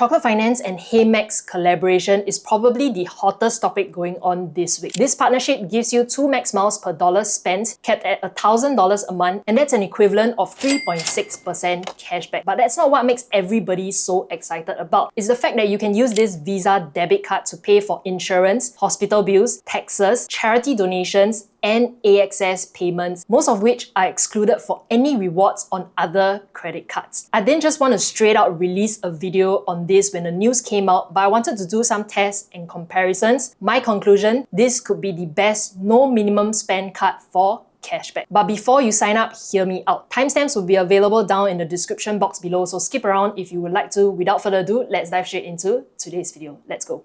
Chocolate Finance and HeyMax collaboration is probably the hottest topic going on this week. This partnership gives you 2 max miles per dollar spent, capped at $1,000 a month, and that's an equivalent of 3.6% cashback. But that's not what makes everybody so excited about. It's the fact that you can use this Visa debit card to pay for insurance, hospital bills, taxes, charity donations, and AXS payments, most of which are excluded for any rewards on other credit cards. I didn't just want to straight out release a video on this when the news came out, but I wanted to do some tests and comparisons. My conclusion, this could be the best no minimum spend card for cashback. But before you sign up, hear me out. Timestamps will be available down in the description box below, so skip around if you would like to. Without further ado, let's dive straight into today's video. Let's go.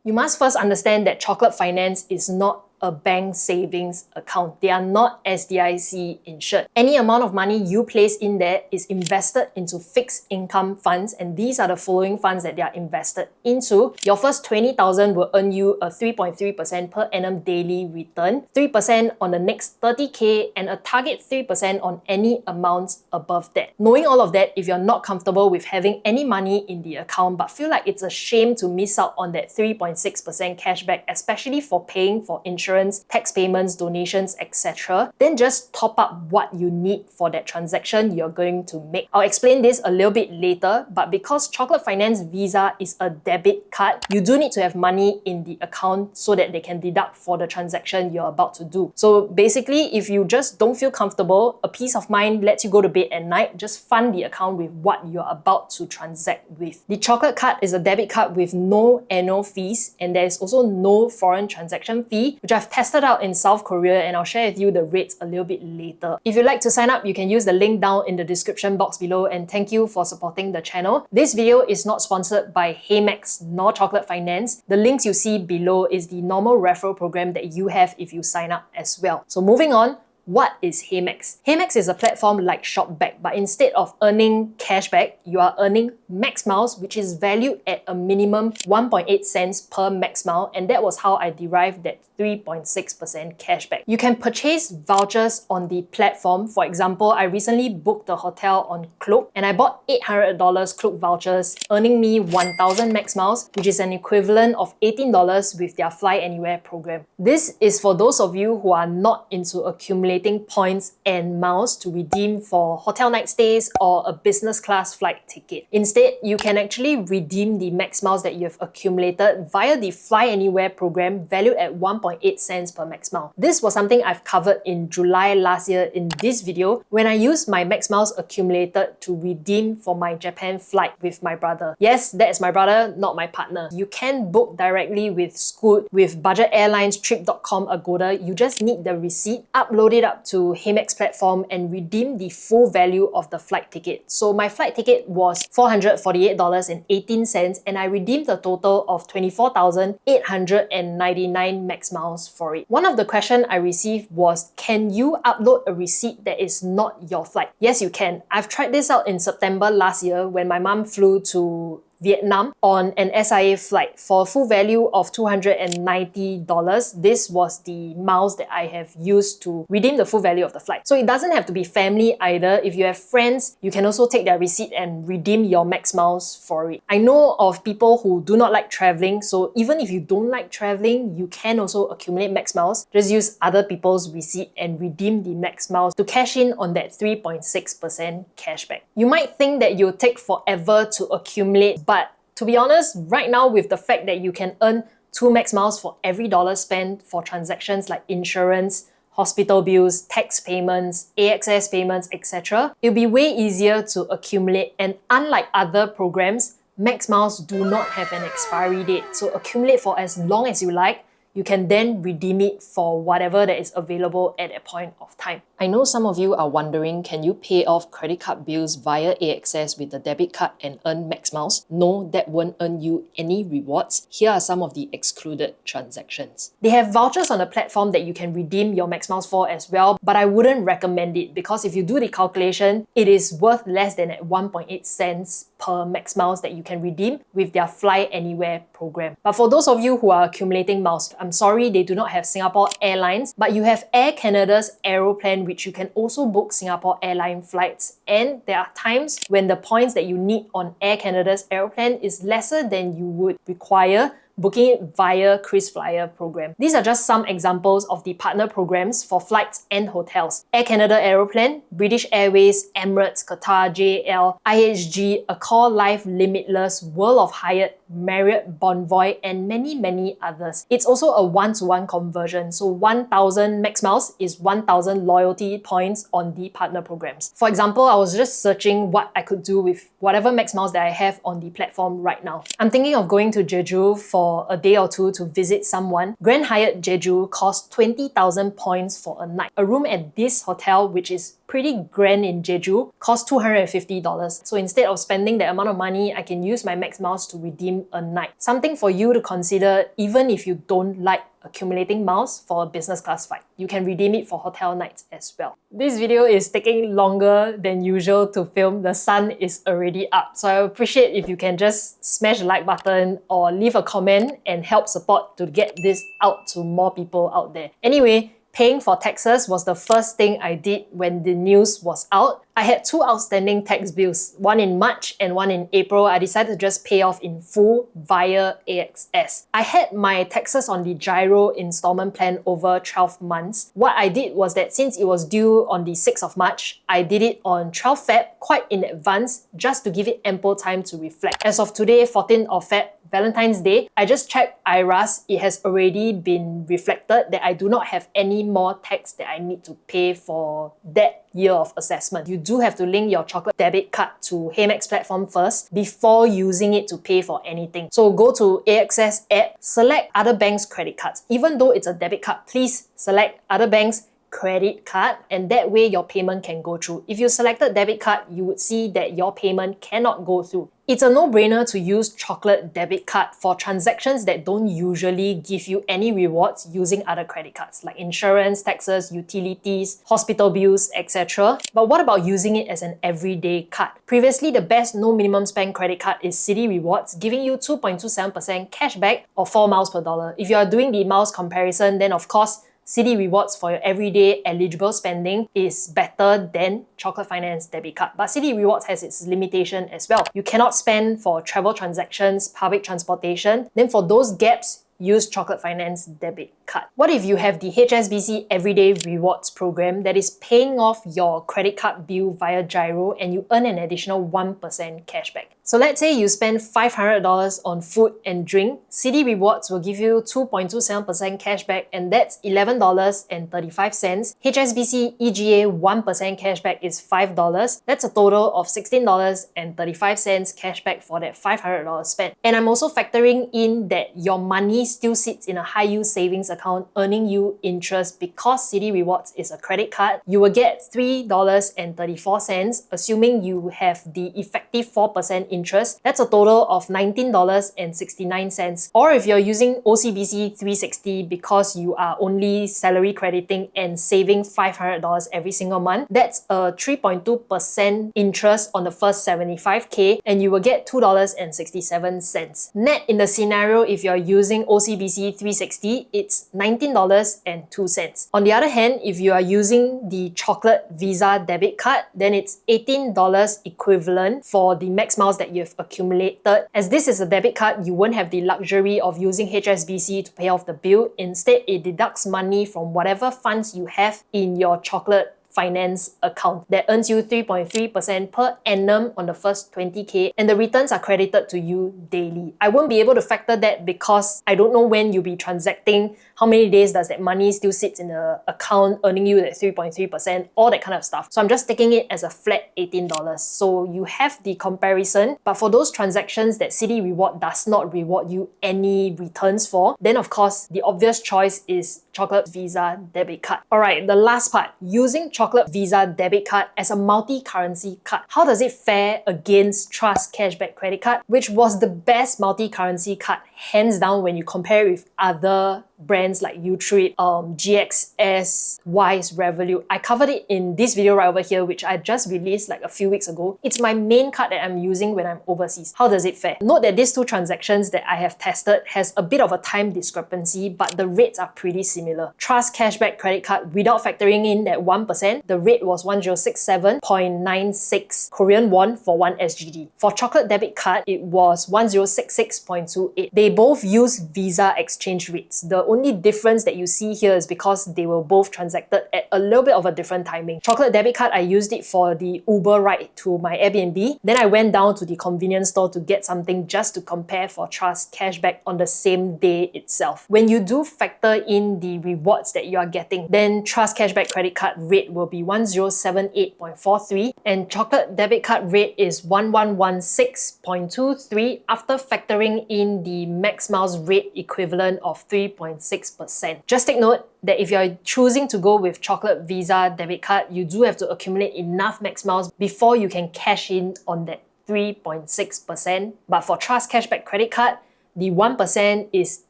You must first understand that Chocolate Finance is not a bank savings account. They are not SDIC insured. Any amount of money you place in there is invested into fixed income funds, and these are the following funds that they are invested into. Your first 20,000 will earn you a 3.3% per annum daily return, 3% on the next 30k, and a target 3% on any amounts above that. Knowing all of that, if you're not comfortable with having any money in the account but feel like it's a shame to miss out on that 3.6% cashback, especially for paying for insurance, tax payments, donations, etc., then just top up what you need for that transaction you're going to make. I'll explain this a little bit later, but because Chocolate Finance Visa is a debit card, you do need to have money in the account so that they can deduct for the transaction you're about to do. So basically, if you just don't feel comfortable, a peace of mind lets you go to bed at night, just fund the account with what you're about to transact with. The Chocolate card is a debit card with no annual fees, and there is also no foreign transaction fee, which I've tested out in South Korea, and I'll share with you the rates a little bit later. If you'd like to sign up, you can use the link down in the description box below, and thank you for supporting the channel. This video is not sponsored by HeyMax nor Chocolate Finance. The links you see below is the normal referral program that you have if you sign up as well. So moving on, what is HeyMax? HeyMax is a platform like Shopback, but instead of earning cashback, you are earning max miles, which is valued at a minimum 1.8 cents per max mile, and that was how I derived that 3.6% cashback. You can purchase vouchers on the platform. For example, I recently booked a hotel on Klook, and I bought $800 Klook vouchers, earning me 1,000 max miles, which is an equivalent of $18 with their FlyAnywhere program. This is for those of you who are not into accumulating points and miles to redeem for hotel night stays or a business class flight ticket. Instead, you can actually redeem the max miles that you have accumulated via the FlyAnywhere program, valued at 1.8 cents per max mile. This was something I've covered in July last year in this video when I used my max miles accumulated to redeem for my Japan flight with my brother. Yes, that's my brother, not my partner. You can book directly with Scoot, with Budget Airlines, Trip.com, Agoda. You just need the receipt, upload it up to HeyMax platform, and redeem the full value of the flight ticket. So my flight ticket was $448.18, and I redeemed a total of 24,899 max miles for it. One of the questions I received was, can you upload a receipt that is not your flight? Yes, you can. I've tried this out in September last year when my mom flew to Vietnam on an SIA flight for a full value of $290. This was the miles that I have used to redeem the full value of the flight. So it doesn't have to be family either. If you have friends, you can also take their receipt and redeem your max miles for it. I know of people who do not like traveling, so even if you don't like traveling, you can also accumulate max miles. Just use other people's receipt and redeem the max miles to cash in on that 3.6% cashback. You might think that you'll take forever to accumulate, but to be honest, right now with the fact that you can earn 2 max miles for every dollar spent for transactions like insurance, hospital bills, tax payments, AXS payments, etc., it'll be way easier to accumulate. And unlike other programs, max miles do not have an expiry date. So accumulate for as long as you like. You can then redeem it for whatever that is available at a point of time. I know some of you are wondering, can you pay off credit card bills via AXS with the debit card and earn max miles? No, that won't earn you any rewards. Here are some of the excluded transactions. They have vouchers on the platform that you can redeem your max miles for as well, but I wouldn't recommend it because if you do the calculation, it is worth less than at 1.8 cents per max miles that you can redeem with their FlyAnywhere program. But for those of you who are accumulating miles, I'm sorry they do not have Singapore Airlines, but you have Air Canada's Aeroplan, which you can also book Singapore Airline flights. And there are times when the points that you need on Air Canada's Aeroplan is lesser than you would require booking it via KrisFlyer program. These are just some examples of the partner programs for flights and hotels. Air Canada Aeroplan, British Airways, Emirates, Qatar, JL, IHG, Accor Life Limitless, World of Hyatt, Marriott, Bonvoy, and many others. It's also a one-to-one conversion, so 1,000 max miles is 1,000 loyalty points on the partner programs. For example, I was just searching what I could do with whatever max miles that I have on the platform right now. I'm thinking of going to Jeju for a day or two to visit someone. Grand Hyatt Jeju costs 20,000 points for a night. A room at this hotel, which is pretty grand in Jeju, costs $250. So instead of spending that amount of money, I can use my max miles to redeem a night. Something for you to consider even if you don't like accumulating miles for a business class flight. You can redeem it for hotel nights as well. This video is taking longer than usual to film. The sun is already up. So I appreciate if you can just smash the like button or leave a comment and help support to get this out to more people out there. Anyway, paying for taxes was the first thing I did when the news was out. I had two outstanding tax bills, one in March and one in April. I decided to just pay off in full via AXS. I had my taxes on the Gyro installment plan over 12 months. What I did was that since it was due on the 6th of March, I did it on 12 Feb, quite in advance, just to give it ample time to reflect. As of today, 14th of Feb, Valentine's Day, I just checked IRAS. It has already been reflected that I do not have any more tax that I need to pay for that year of assessment. You do have to link your Chocolate Debit Card to HeyMax platform first before using it to pay for anything. So go to AXS app, select other banks' credit cards. Even though it's a debit card, please select other banks' credit card, and that way your payment can go through. If you selected debit card, you would see that your payment cannot go through. It's a no-brainer to use Chocolate Debit Card for transactions that don't usually give you any rewards using other credit cards like insurance, taxes, utilities, hospital bills, etc. But what about using it as an everyday card? Previously, the best no minimum spend credit card is Citi Rewards, giving you 2.27% cashback or 4 miles per dollar. If you are doing the miles comparison, then of course, Citi Rewards for your everyday eligible spending is better than Chocolate Finance Debit Card. But Citi Rewards has its limitation as well. You cannot spend for travel transactions, public transportation. Then for those gaps, use Chocolate Finance Debit Card. What if you have the HSBC Everyday Rewards program that is paying off your credit card bill via Gyro and you earn an additional 1% cashback? So let's say you spend $500 on food and drink. Citi Rewards will give you 2.27% cashback, and that's $11.35. HSBC EGA 1% cashback is $5. That's a total of $16.35 cashback for that $500 spent. And I'm also factoring in that your money still sits in a high-yield savings account earning you interest. Because Citi Rewards is a credit card, you will get $3.34, assuming you have the effective 4% interest. That's a total of $19.69. Or if you're using OCBC 360 because you are only salary crediting and saving $500 every single month, that's a 3.2% interest on the first 75k, and you will get $2.67. Net in the scenario, if you're using OCBC 360, it's $19.02. On the other hand, if you are using the Chocolate Visa Debit Card, then it's $18 equivalent for the max miles that you've accumulated. As this is a debit card, you won't have the luxury of using HSBC to pay off the bill. Instead, it deducts money from whatever funds you have in your Chocolate Finance account that earns you 3.3% per annum on the first 20k, and the returns are credited to you daily. I won't be able to factor that because I don't know when you'll be transacting, how many days does that money still sit in the account earning you that 3.3%, all that kind of stuff. So I'm just taking it as a flat $18. So you have the comparison, but for those transactions that Citi Reward does not reward you any returns for, then of course the obvious choice is Chocolate Visa Debit Card. Alright, the last part, using Chocolate Visa Debit Card as a multi-currency card. How does it fare against Trust Cashback Credit Card, which was the best multi-currency card hands down when you compare it with other brands like Utreat, GXS, Wise, Revolut. I covered it in this video right over here, which I just released like a few weeks ago. It's my main card that I'm using when I'm overseas. How does it fare? Note that these two transactions that I have tested has a bit of a time discrepancy, but the rates are pretty similar. Trust Cashback credit card, without factoring in that 1%, the rate was 1067.96 Korean won for 1 SGD. For Chocolate Debit Card, it was 1066.28. They both use Visa exchange rates. The only difference that you see here is because they were both transacted at a little bit of a different timing. Chocolate Debit Card, I used it for the Uber ride to my Airbnb. Then I went down to the convenience store to get something just to compare for Trust Cashback on the same day itself. When you do factor in the rewards that you are getting, then Trust Cashback credit card rate will be 1078.43 and Chocolate Debit Card rate is 1116.23 after factoring in the max miles rate equivalent of 3.6%. Just take note that if you're choosing to go with Chocolate Visa Debit Card, you do have to accumulate enough max miles before you can cash in on that 3.6%. But for Trust Cashback credit card, the 1% is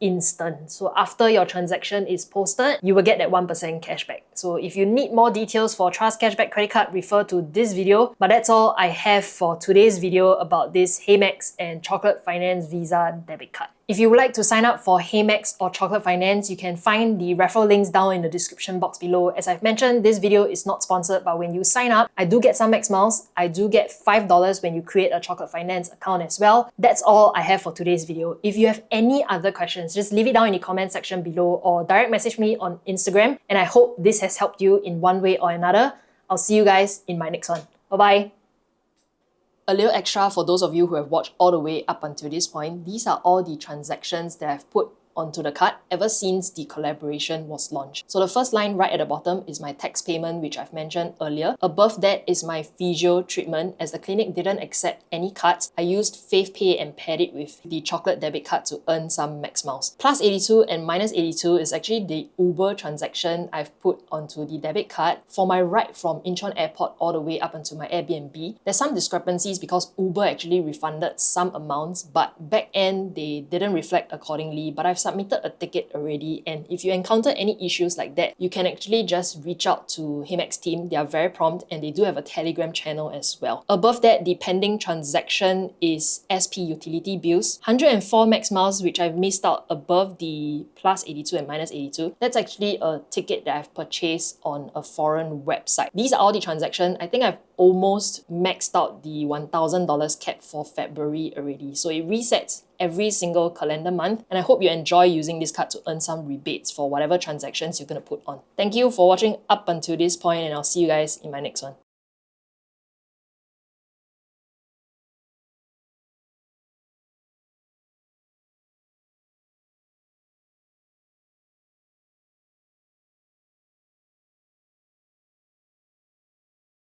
instant. So after your transaction is posted, you will get that 1% cashback. So if you need more details for Trust Cashback credit card, refer to this video. But that's all I have for today's video about this HeyMax and Chocolate Finance Visa Debit Card. If you would like to sign up for HeyMax or Chocolate Finance, you can find the referral links down in the description box below. As I've mentioned, this video is not sponsored, but when you sign up, I do get some max miles. I do get $5 when you create a Chocolate Finance account as well. That's all I have for today's video. If you have any other questions, just leave it down in the comment section below or direct message me on Instagram. And I hope this has helped you in one way or another. I'll see you guys in my next one. Bye-bye. A little extra for those of you who have watched all the way up until this point, these are all the transactions that I've put onto the card ever since the collaboration was launched. So the first line right at the bottom is my tax payment, which I've mentioned earlier. Above that is my physio treatment. As the clinic didn't accept any cards, I used FavePay and paired it with the Chocolate Debit Card to earn some max miles. Plus 82 and minus 82 is actually the Uber transaction I've put onto the debit card for my ride from Incheon Airport all the way up unto my Airbnb. There's some discrepancies because Uber actually refunded some amounts, but back end they didn't reflect accordingly, but I've submitted a ticket already, and if you encounter any issues like that, you can actually just reach out to HeyMax team. They are very prompt and they do have a Telegram channel as well. Above that, the pending transaction is SP utility bills. 104 max miles, which I've missed out above the plus 82 and minus 82. That's actually a ticket that I've purchased on a foreign website. These are all the transactions. I think I've almost maxed out the $1,000 cap for February already. So it resets every single calendar month, and I hope you enjoy using this card to earn some rebates for whatever transactions you're going to put on. Thank you for watching up until this point, and I'll see you guys in my next one.